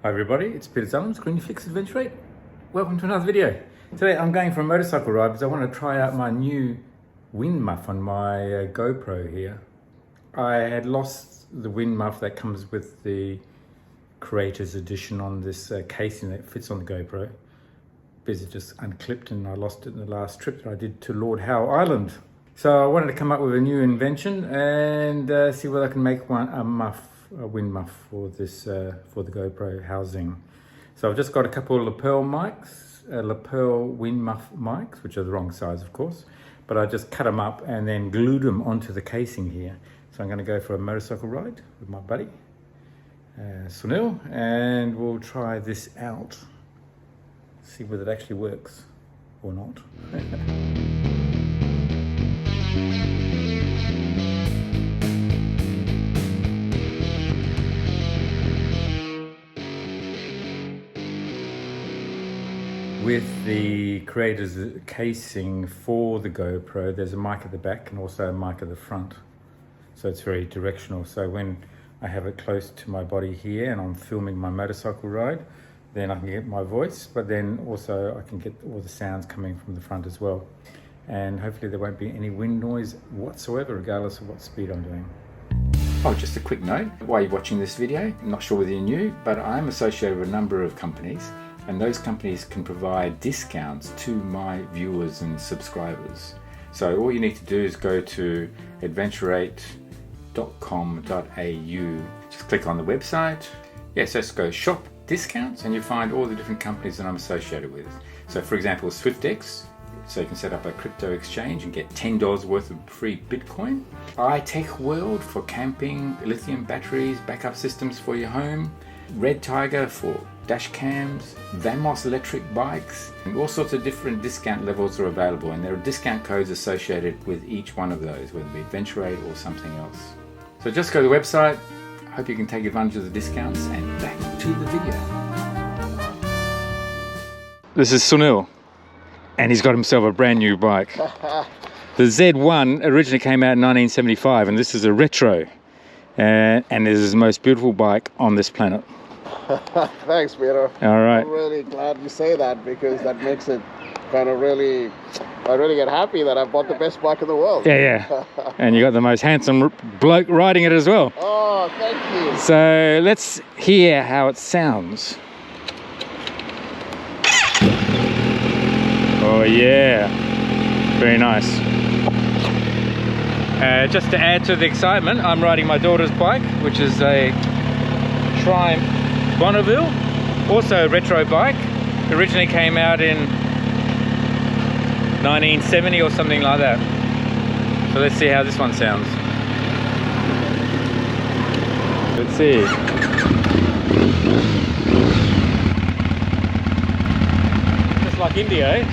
Hi everybody, it's Peter Zellums, Griniflix Adventure 8. Welcome to another video. Today I'm going for a motorcycle ride because I want to try out my new wind muff on my GoPro here. I had lost the wind muff that comes with the Creator's Edition on this casing that fits on the GoPro. Because it just unclipped and I lost it in the last trip that I did to Lord Howe Island. So I wanted to come up with a new invention and see whether I can make a wind muff for this for the GoPro housing. So I've just got a couple of lapel mics, lapel wind muff mics, which are the wrong size of course, but I just cut them up and then glued them onto the casing here. So I'm going to go for a motorcycle ride with my buddy Sunil, and we'll try this out, see whether it actually works or not. With the Creator's casing for the GoPro, there's a mic at the back and also a mic at the front. So it's very directional. So when I have it close to my body here and I'm filming my motorcycle ride, then I can get my voice, but then also I can get all the sounds coming from the front as well. And hopefully there won't be any wind noise whatsoever, regardless of what speed I'm doing. Oh, just a quick note, while you're watching this video, I'm not sure whether you knew, but I'm associated with a number of companies, and those companies can provide discounts to my viewers and subscribers. So all you need to do is go to adventure8.com.au, just click on the website. Yes, just go shop discounts and you find all the different companies that I'm associated with. So for example, SwiftX, so you can set up a crypto exchange and get $10 worth of free Bitcoin. iTECHWORLD for camping, lithium batteries, backup systems for your home. REDTIGER for dash cams, BOUNUS electric bikes, and all sorts of different discount levels are available, and there are discount codes associated with each one of those, whether it be Adventure 8 or something else. So just go to the website. I hope you can take advantage of the discounts, and back to the video. This is Sunil, and he's got himself a brand new bike. The Z1 originally came out in 1975, and this is a retro, and it is the most beautiful bike on this planet. Thanks, Peter. All right. I'm really glad you say that, because that makes it kind of really, I really get happy that I bought the best bike in the world. Yeah. And you got the most handsome bloke riding it as well. Oh, thank you. So let's hear how it sounds. Oh yeah, very nice. Just to add to the excitement, I'm riding my daughter's bike, which is a Triumph Bonneville, also a retro bike. Originally came out in 1970 or something like that. So let's see how this one sounds. Let's see. Just like India, eh?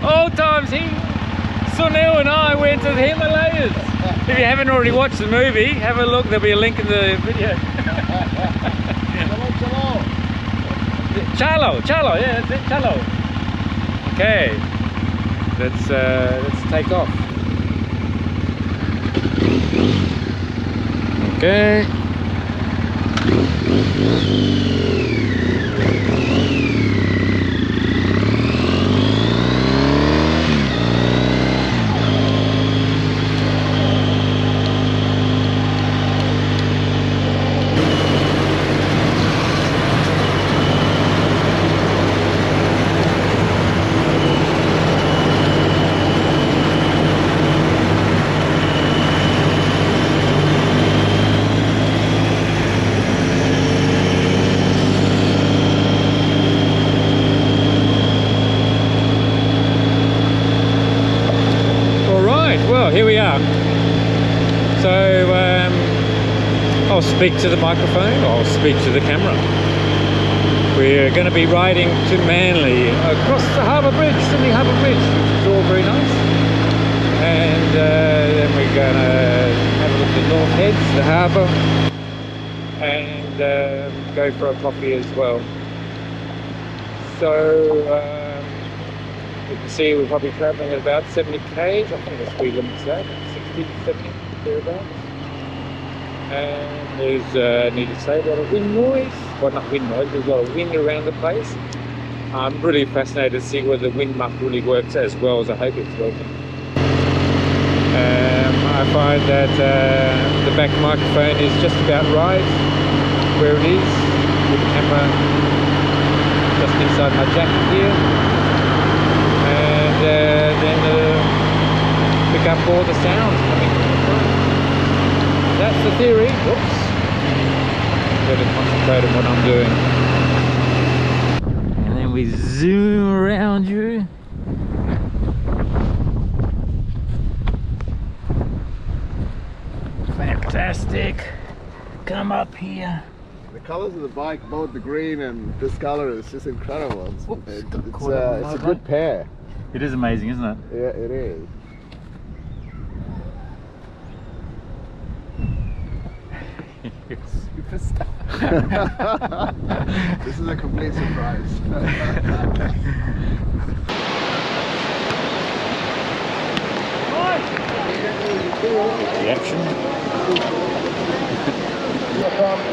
Old times, Sunil and I went to the Himalayas. If you haven't already watched the movie, have a look. There'll be a link in the video. Chalo, yeah, that's it, Chalo. Okay, let's take off. Okay. Here we are. So I'll speak to the microphone, I'll speak to the camera. We're going to be riding to Manly across the Harbour Bridge, Sydney Harbour Bridge, which is all very nice. And then we're going to have a look at North Heads, the harbour, and go for a coffee as well. So you can see we're probably travelling at about 70 k's. I think the speed limit's that, 60, 70, thereabouts. And there's, need to say, a lot of wind noise. Well, not wind noise, there's a lot of wind around the place. I'm really fascinated to see whether the wind muff really works as well as I hope it's working. I find that the back microphone is just about right where it is, with the camera just inside my jacket here, and then pick up all the sounds coming from the front. That's the theory. Whoops. Better concentrate on what I'm doing. And then we zoom around you. Fantastic. Come up here. The colors of the bike, both the green and this color, is just incredible. It's a good pair. It is amazing, isn't it? Yeah, it is. This is a complete surprise. The action.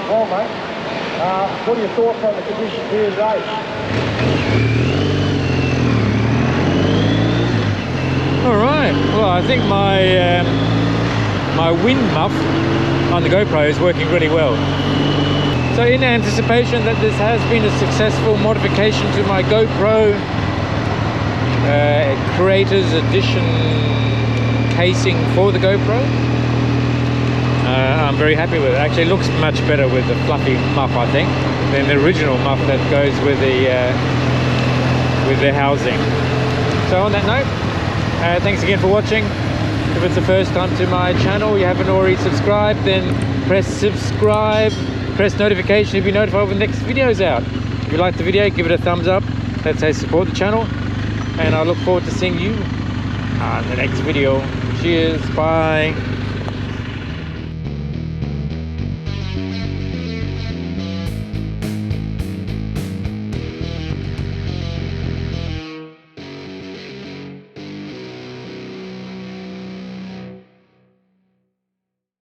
Well, mate, what are your thoughts on the conditions here today? Alright, well I think my my wind muff on the GoPro is working really well. So in anticipation that this has been a successful modification to my GoPro Creators Edition casing for the GoPro, I'm very happy with it. Actually, it looks much better with the fluffy muff, I think, than the original muff that goes with the housing. So on that note, thanks again for watching. If it's the first time to my channel, you haven't already subscribed, then press subscribe, press notification to be notified when the next video's out. If you like the video, give it a thumbs up. That's how you support the channel, and I look forward to seeing you on the next video. Cheers, bye.